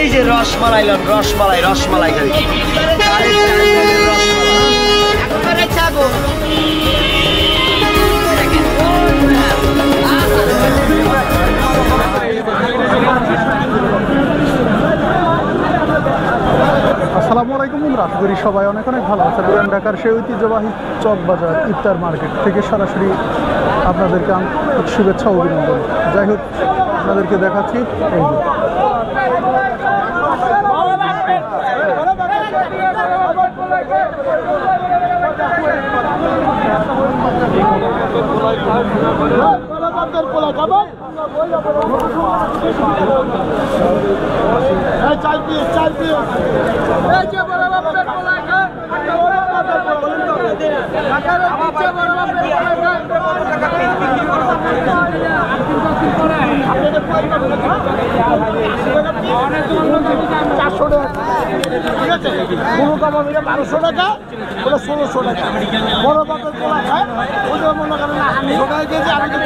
এই যে রসমালাই রসমালাই রসমালাই খাই আসসালামু আলাইকুম বন্ধুরা, আশা করি সবাই অনেক অনেক ভালো আছে। পুরান ঢাকার সেই ঐতিহ্যবাহী চক বাজার ইফতার মার্কেট থেকে সরাসরি আপনাদেরকে শুভেচ্ছা অভিনন্দন। যাই হোক, আপনাদেরকে দেখাচ্ছি এই যে ঠিক আছে, কোনো কাপড় 1200 টাকা, ওটা 1600 টাকা। বড় কাপড় পোলা খায় ওটা মনে করেন আমি ছোটাই দিয়েছি, আমি তো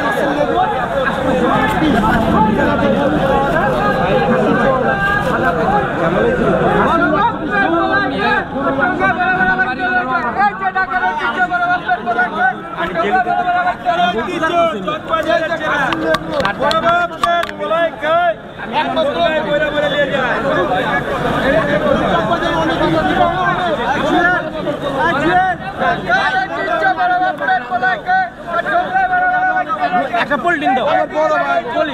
একটা পোল্টিং দাও বড় ভাই বলি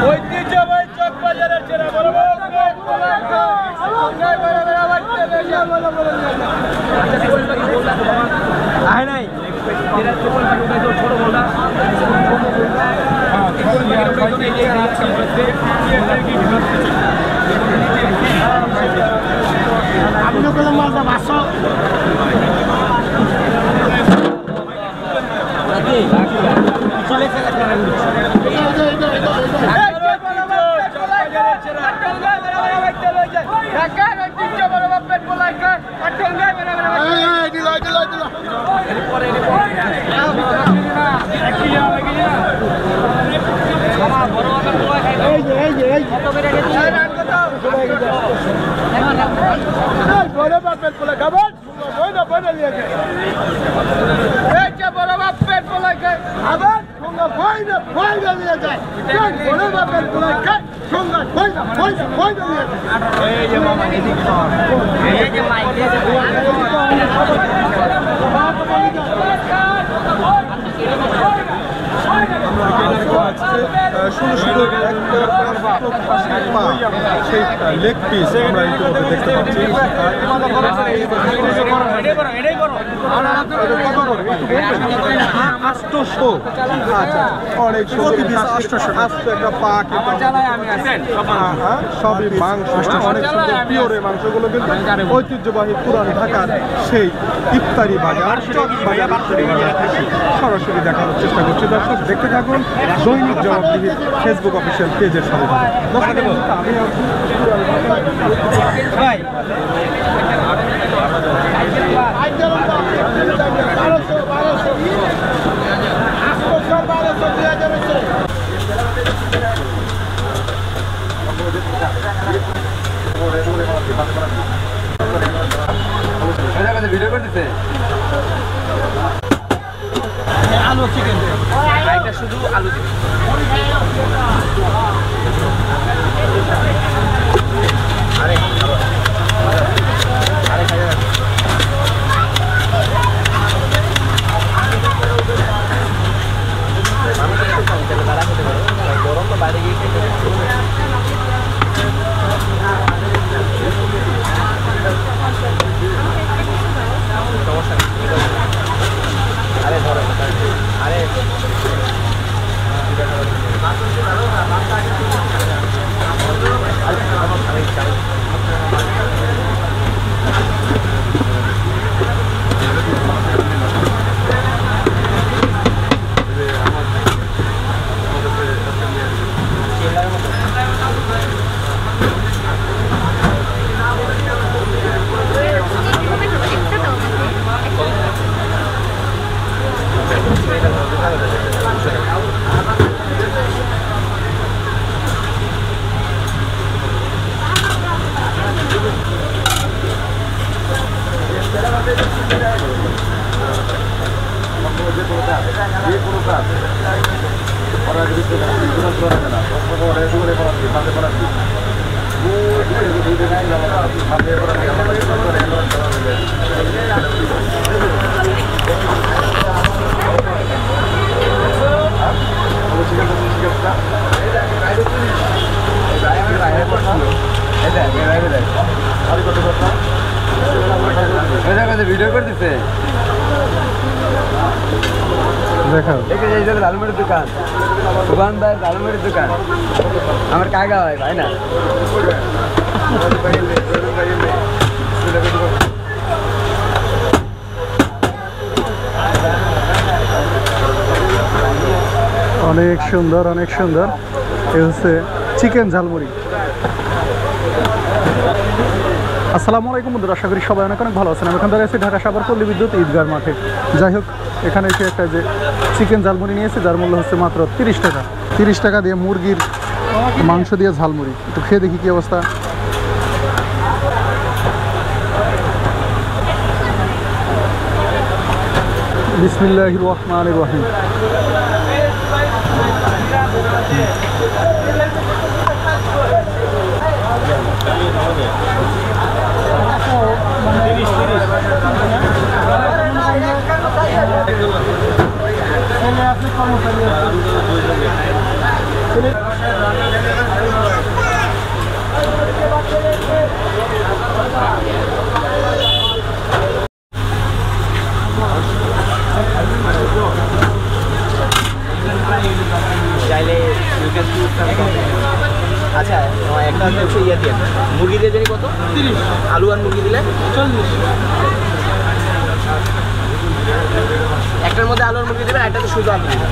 ঐতিহ্যবাহী চক বাজারের চেনা বড় আয় নাই আপনি বললাম মালটা 500 লেগ পিস আমরা ইতিমধ্যে দেখতে পাচ্ছি। অনেক একটা পা সবই মাংস, অনেক সুন্দর পিওরে মাংসগুলো কিন্তু ঐতিহ্যবাহী পুরান ঢাকার সেই ইফতারি বাজার চক বাজার সরাসরি দেখানোর চেষ্টা করছি। দর্শক দেখতে থাকুন দৈনিক জবাবদিহি ফেসবুক অফিসিয়াল পেজের সাথে। ভিডিও করতেছে আলু চিকেন এটা শুধু আলু দিন। আরে আরে খাই যাবে গরম তো বাইরে গিয়ে খেতে সমস্যা নেই। আরে ধরো আরে ভিডিও করতেছে দেখো লালমুড়ির দোকান সুবান ভাই লালমুড়ির দোকান আমার কাকা হয় ভাই না অনেক সুন্দর অনেক সুন্দর। এই হচ্ছে চিকেন ঝালমুড়ি। আসসালামু আলাইকুম বন্ধুরা, আশা করি সবাই অনেক অনেক ভালো আছেন। আমি এখান থেকে আছি ঢাকা সাভার পল্লী বিদ্যুৎ ঈদগার মাঠে। যাই হোক, এখানে এসে একটা যে চিকেন ঝালমুড়ি নিয়েছে, যার মূল্য হচ্ছে মাত্র 30 টাকা। 30 টাকা দিয়ে মুরগির মাংস দিয়ে ঝালমুড়ি। একটু খেয়ে দেখি কি অবস্থা। বিসমিল্লাহির রহমানির রহিম। আচ্ছা একটা হচ্ছে ইয়ে দিয়ে মুরগি দিয়ে জানি কত 30 আলু আর মুরগি দিলে 40 একটার মধ্যে আলু আর মুরগি দেবেন একটাতে শুধু আলু দিবেন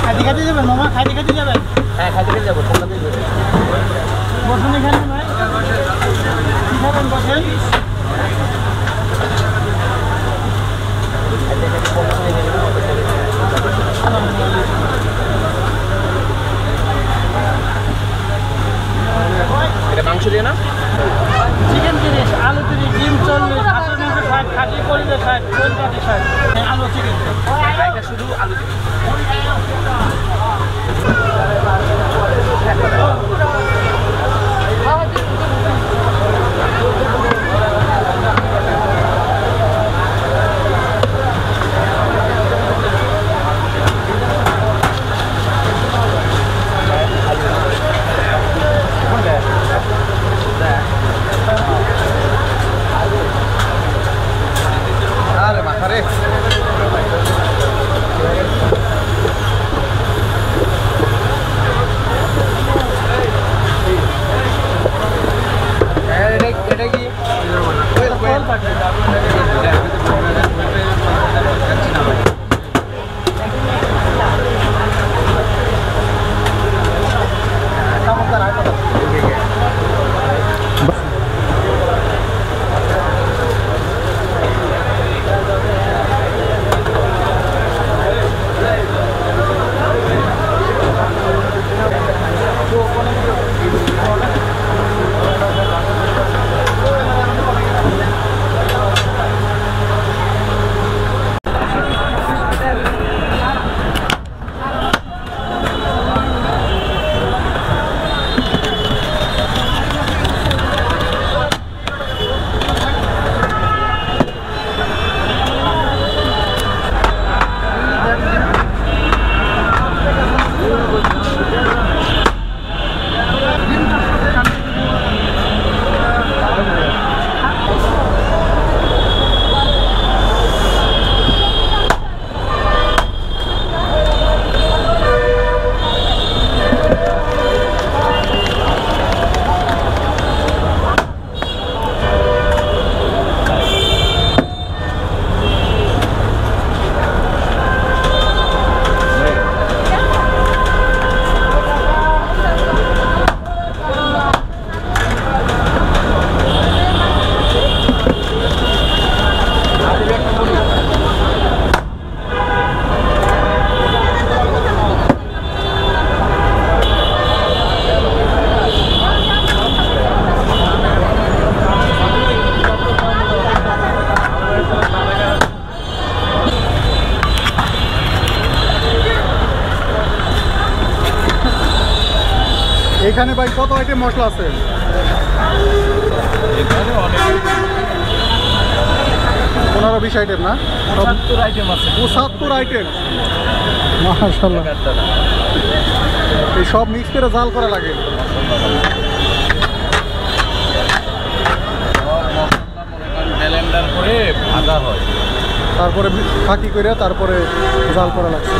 খাইতে খাইতে যাবেন মামা, খাইতে খাইতে যাবেন? হ্যাঁ খাইতে খাইতে যাবো। বসুন এখানে ভাই, কি খাবেন বসেন। এটা মাংস দিয়ে না? চিকেন 30, আলু 30, ডিম 40, হাঁসের মাংস 60, খাসি কলিজা 60, কোয়েল পাটি 60, আলু চিকেন। এটা শুধু আলু দিবেন। এখানে ভাই কত আইটেম মশলা আছে? এখানে অনেক 15-20 আইটেম না? 75 আইটেম আছে। 75 আইটেম, মাশাআল্লাহ। এই সব মিক্স করে জাল করা লাগে। ব্লেন্ডার করে ভাজা হয়, তারপরে ফাঁকি করে তারপরে জাল করা লাগছে।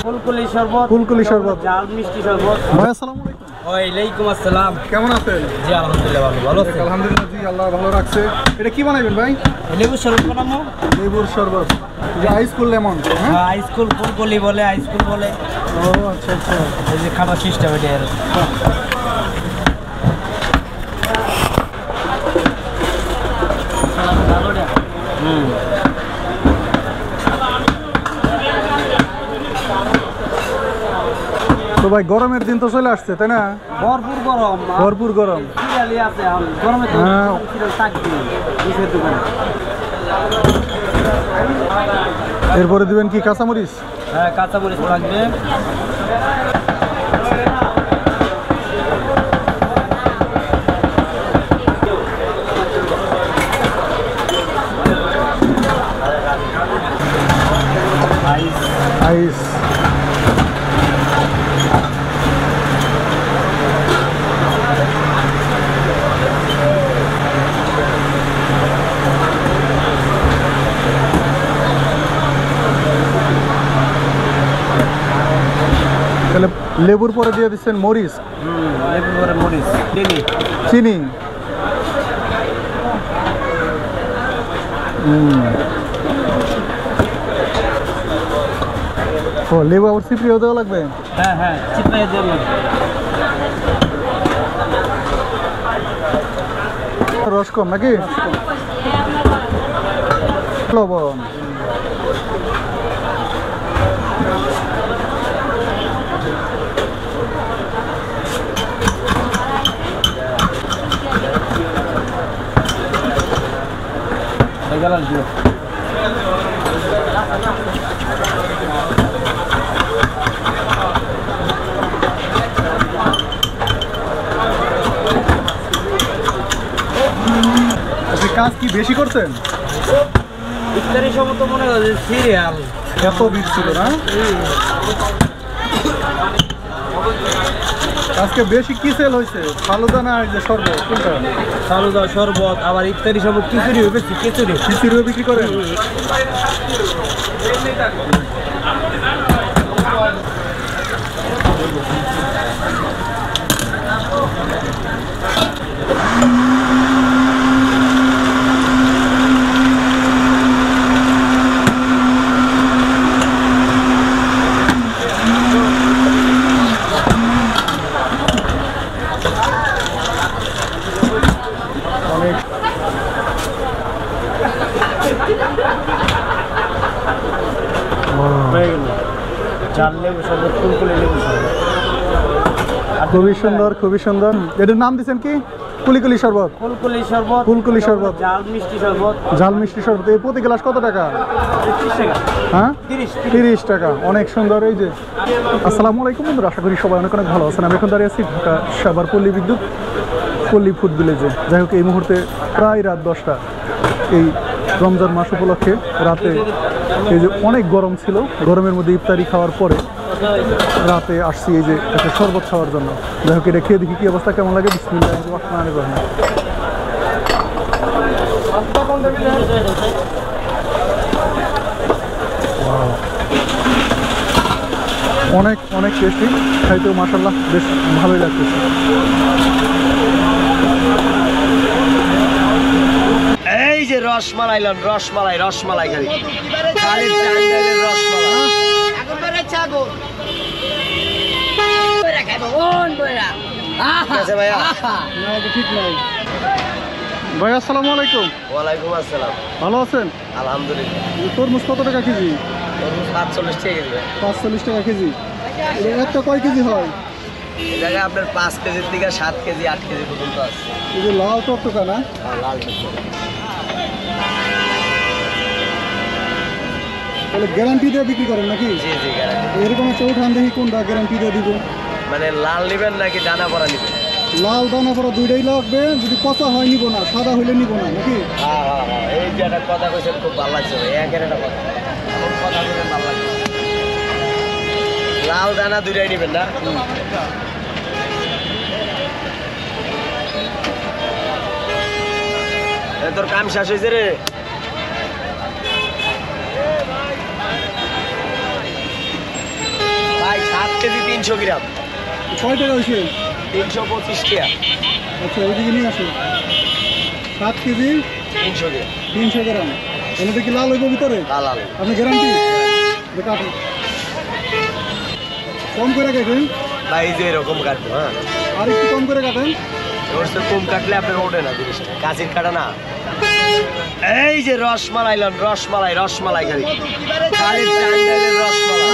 ফুলকলি শরবত, ফুলকলি শরবত, জাল মিষ্টি শরবত। ভাই আসসালামু আলাইকুম। ওয়ালাইকুম আসসালাম। কেমন আছেন? জি আলহামদুলিল্লাহ ভালো। ভালো আছেন? আলহামদুলিল্লাহ জি, আল্লাহ ভালো রাখছে। এটা কি বানাবেন ভাই? লেবু শরবত বানাবো। লেবুর শরবত, যে আইসকুল লেমন। হ্যাঁ, হাইস্কুল ফুলকলি বলে, হাইস্কুল বলে। ও আচ্ছা আচ্ছা। এই যে খাবার সিস্টেম এটা আর। তো ভাই গরমের দিন তো চলে আসছে তাই না? ভরপুর গরম, ভরপুর গরম। সিরিয়ালি আছে এখন গরমে তো হ্যাঁ। সিরিয়াল থাকবে বুঝে দোকানে। এরপরে দিবেন কি কাঁচামরিচ? হ্যাঁ কাঁচামরিচ লাগবে। আইস। তাহলে লেবুর পরে দিয়ে দিচ্ছেন মরিচ, লেবু করে মরিচ, চিনি। চিনি। ও লেবু আবার চিপড়িও দেওয়া লাগবে? হ্যাঁ হ্যাঁ চিপড়ে দেবো। রস কম নাকি? লবণ। কাজ কি বেশি করছেন? ইফতারি সময় তো মনে হয় সিরিয়াল এত ভিড় ছিল না? আজকে বেশি কি সেল হয়েছে? ফালুদা না যে শরবত কোনটা? ফালুদা, শরবত, আবার ইফতারি শরবত, খিচুড়ি বেশি, খিচুড়িও বিক্রি করেন? অনেক চাল লেবু শরবত, ফুলকুলি লেবু শরবত। খুবই সুন্দর, খুবই সুন্দর। এটার নাম দিচ্ছেন কি? কুলিকুলি শরবত। ফুলকুলি শরবত, ফুলকুলি শরবত, জাল মিষ্টি শরবত, ঝাল মিষ্টি শরবত। এই প্রতি গ্লাস কত টাকা? 30 টাকা। হ্যাঁ, 30 টাকা। অনেক সুন্দর। এই যে আসসালামু আলাইকুম বন্ধুরা, আশা করি সবাই অনেক অনেক ভালো আছেন। আমি এখন দাঁড়িয়ে আছি ঢাকা সাভার পল্লী বিদ্যুৎ পল্লী ফুড ভিলেজে। যাই হোক, এই মুহূর্তে প্রায় রাত 10টা। এই রমজান মাস উপলক্ষে রাতে এই যে অনেক গরম ছিল, গরমের মধ্যে ইফতারি খাওয়ার পরে রাতে আসছি এই যে একটা শরবত খাওয়ার জন্য। যাই হোক, এটা খেয়ে দেখি কি অবস্থা, কেমন লাগে। বিসমিল্লাহির রহমানির রহিম। অনেক অনেক টেস্টি, খাইতেও মাশাআল্লাহ বেশ ভালোই লাগতেছে। এই যে রসমালাই লন, রসমালাই খালি খালি টাঙ্গাইলের রসমালাই। আছে ভাইয়া? ঠিক নাই ভাই। আসসালামু আলাইকুম। ওয়ালাইকুম আসসালাম। ভালো আছেন? আলহামদুলিল্লাহ। তরমুজ কত টাকা কেজি? 45 টাকা দিবে। 45 টাকা কেজি। একটা কয় কেজি হয়? এই জায়গায় আপনার 5 কেজির থেকে 7 কেজি 8 কেজি পর্যন্ত আছে। এই যে লাল টকটকা না? লাল তাহলে গ্যারান্টি দিয়ে বিক্রি করেন নাকি? জি জি গ্যারান্টি। এরকম একটা উঠান দেখি কোনটা গ্যারান্টি দিয়ে দিব। মানে লাল নেবেন নাকি দানা পড়া নেবেন? লাল দানা পড়া দুইটাই লাগবে। যদি পচা হয় নিব না, সাদা হইলে নিব না নাকি? হ্যাঁ হ্যাঁ হ্যাঁ, এই যে একটা কথা কইছেন খুব ভালো লাগছে ভাই। একের একটা কথা, এমন কথা বলছেন ভালো লাগছে। লাল দানা দুইটাই নেবেন না? তোর কাম শেষ হয়েছে রে। ভাই 7 কেজি 300 গ্রাম। কয় টাকা হয়েছে? 325 টাকা। আচ্ছা, ওইদিকে নিয়ে আসো। 7 কেজি 300 গ্রাম 300 গ্রাম। এর মধ্যে কি লাল হইব ভিতরে? লাল আলু। আপনি গ্যারান্টি? কাটুন, কম করে কাটেন ভাই, এই যে এরকম কাটবো। হ্যাঁ, আর একটু কম করে কাটেন। ওর সাথে কম কাটলে আপনার ওঠে না জিনিসটা, কাঁচির কাটা না। এই যে রসমালাই লন, রসমালাই খালি খালি টাঙ্গাইলের রসমালাই।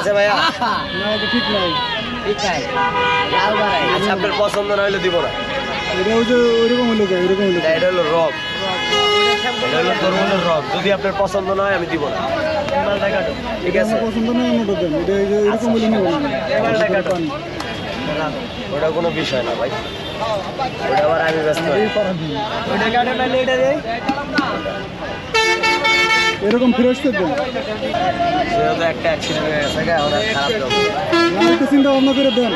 আছে ভাইয়া? না, এটা ঠিক নাই। আচ্ছা, আপনার পছন্দ না হলে দিব না। এটা ওই যে ওইরকম হলো যায়, ওইরকম হলো না, এটা হলো রক, এটা হলো তরমুজের রক। যদি আপনার পছন্দ না হয় আমি দিব না। ঠিক আছে, আমার পছন্দ নয়, অন্যটা দেন। এটা এই যে এরকম হলে নিব না। পান। ওটা কোনো বিষয় না ভাই, ওটা আবার আমি ব্যস্ত হই। ওটা কাটে না, এটা দেই। এরকম ফ্রেশ দেন। যেহেতু একটা অ্যাক্সিডেন্ট হয়ে গেছে, এখন আর খারাপ যাবো না, একটু চিন্তা ভাবনা করে দেন।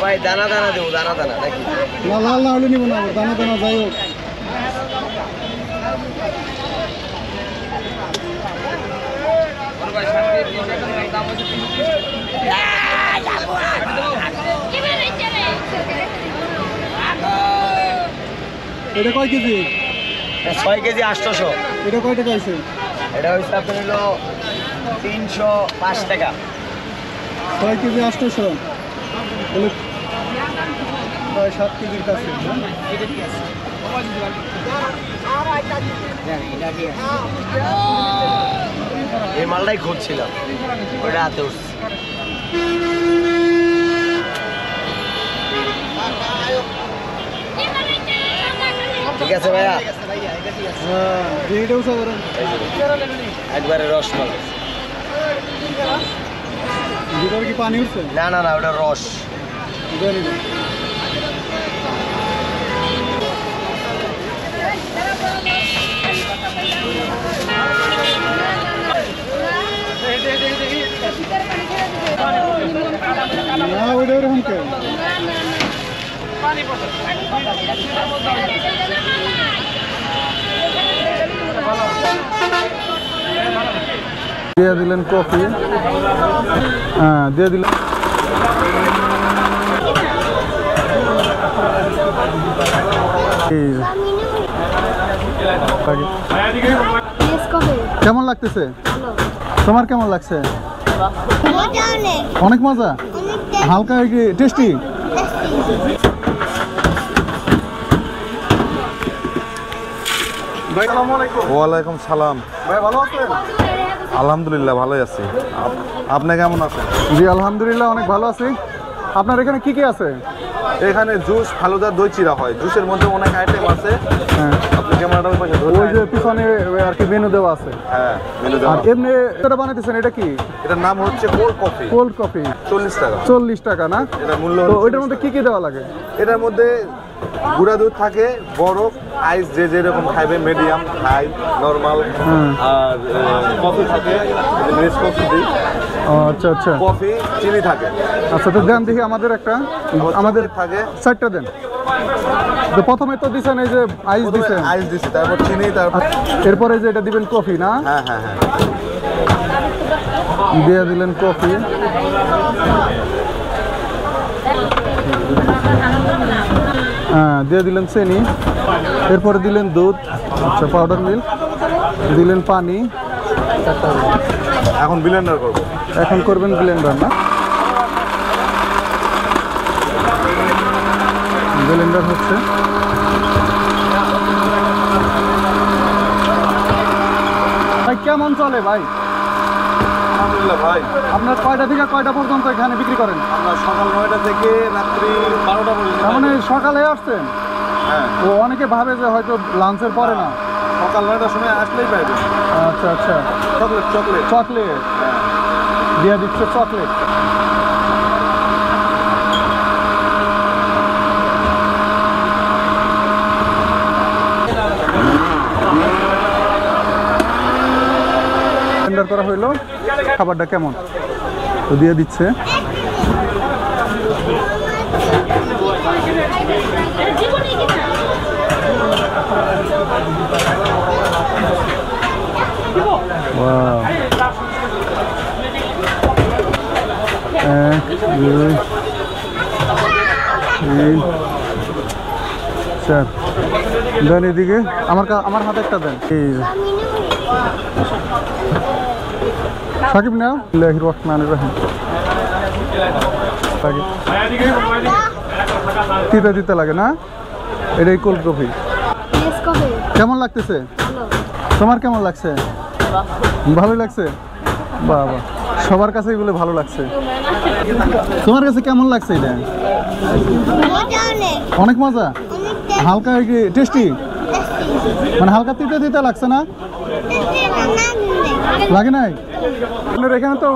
ভাই। দানা দেবো, দানা নাকি? না, লাল না হলে নিব না, দানা দানা যাই হোক। এটা কয় কেজি? 6 কেজি 800। এটা কয় টাকা হয়েছে? এটা হচ্ছে আপনার হলো 305 টাকা। 6 কেজি 800। তাহলে প্রায় 7 কেজির কাছে। এই মালটাই খুঁজছিলাম, ওটা হাতে উঠছে। ঠিক আছে ভাইয়া? হ্যাঁ, এইটা উঠা করেন। একবারে রসমালাই। ভিতরে কি পানি উঠছে? না না না, ওটা রস। জানি না। না ওইটা এরকম কে দিয়ে দিলেন কফি, হ্যাঁ দিয়ে দিলেন কেমন লাগতেছে? তোমার কেমন লাগছে? অনেক মজা, হালকা টেস্টি। ওয়ালাইকুম সালাম। ভাই ভালো আছেন? আলহামদুলিল্লাহ ভালোই আছি। আপনি কেমন আছেন? জি আলহামদুলিল্লাহ অনেক ভালো আছি। আপনার এখানে কি কি আছে? এখানে জুস, ফালুদা, দই চিরা হয়। জুসের মধ্যে অনেক আইটেম আছে। হ্যাঁ, আপনি ক্যামেরাটা ওই পাশে ওই যে পিছনে আর কি মেনু দেওয়া আছে। হ্যাঁ, মেনু আর দেওয়া। এমনি এটা বানাইতেছেন, এটা কি? এটার নাম হচ্ছে কোল্ড কফি। কোল্ড কফি 40 টাকা। 40 টাকা না? এটা মূল্য তো হচ্ছে ওইটার মধ্যে কি কি দেওয়া লাগে? এটার মধ্যে গুঁড়া দুধ থাকে, বরফ, আইস, যে যেরকম খাইবে, মিডিয়াম, হাই, নরমাল। আর কফি থাকে, নেস কফি দিই। ও আচ্ছা আচ্ছা কফি, চিনি থাকে। আচ্ছা, তো দেন দেখি আমাদের একটা, আমাদের থাকে চারটা দেন। তো প্রথমে তো দিছেন এই যে আইস দিছেন, আইস দিছি, তারপর চিনি, তারপর এরপরে যে এটা দিবেন কফি না? হ্যাঁ হ্যাঁ হ্যাঁ দিয়ে দিলেন কফি, হ্যাঁ দিয়ে দিলেন চিনি, এরপরে দিলেন দুধ, আচ্ছা পাউডার মিল্ক, দিলেন পানি। এখন ব্লেন্ডার করব। এখন করবেন ব্লেন্ডার না? ব্লেন্ডার হচ্ছে। ভাই কেমন চলে ভাই? আলহামদুলিল্লাহ ভাই। আপনার কয়টা থেকে কয়টা পর্যন্ত এখানে বিক্রি করেন? আমরা সকাল 9টা থেকে রাত্রি 12টা পর্যন্ত। তার মানে সকালে আসছেন? হ্যাঁ, ও অনেকে ভাবে যে হয়তো লাঞ্চের পরে না। সকাল 9টার সময় আসলেই পাইবে। আচ্ছা আচ্ছা, চকলেট চকলেট চকলেট দিয়ে দিচ্ছে, চকলেট। টেন্ডার করা হইলো, খাবারটা কেমন তো দিয়ে দিচ্ছে। Wow. 1, 2, 3, 4 দেন এদিকে, আমার হাতে একটা দেন। সাকিব নাও, বিসমিল্লাহির রহমানির রহিম। তিতা তিতা লাগে না? এটাই কোল্ড কফি। কেমন লাগতেছে? তোমার কেমন লাগছে? ভালোই লাগছে, বাবা সবার কাছে এগুলো ভালো লাগছে। তোমার কাছে কেমন লাগছে? এটা অনেক মজা, হালকা টেস্টি, মানে হালকা তিতা তিতা লাগছে না? লাগে নাই? আপনার এখানে তো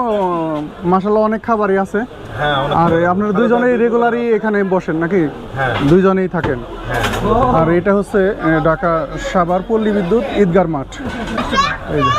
মাশাআল্লাহ অনেক খাবারই আছে। হ্যাঁ, আর আপনারা দুইজনেই রেগুলারই এখানে বসেন নাকি? হ্যাঁ। দুইজনেই থাকেন। আর এটা হচ্ছে ঢাকা সাভার পল্লী বিদ্যুৎ ঈদগাহ মাঠ। এই যে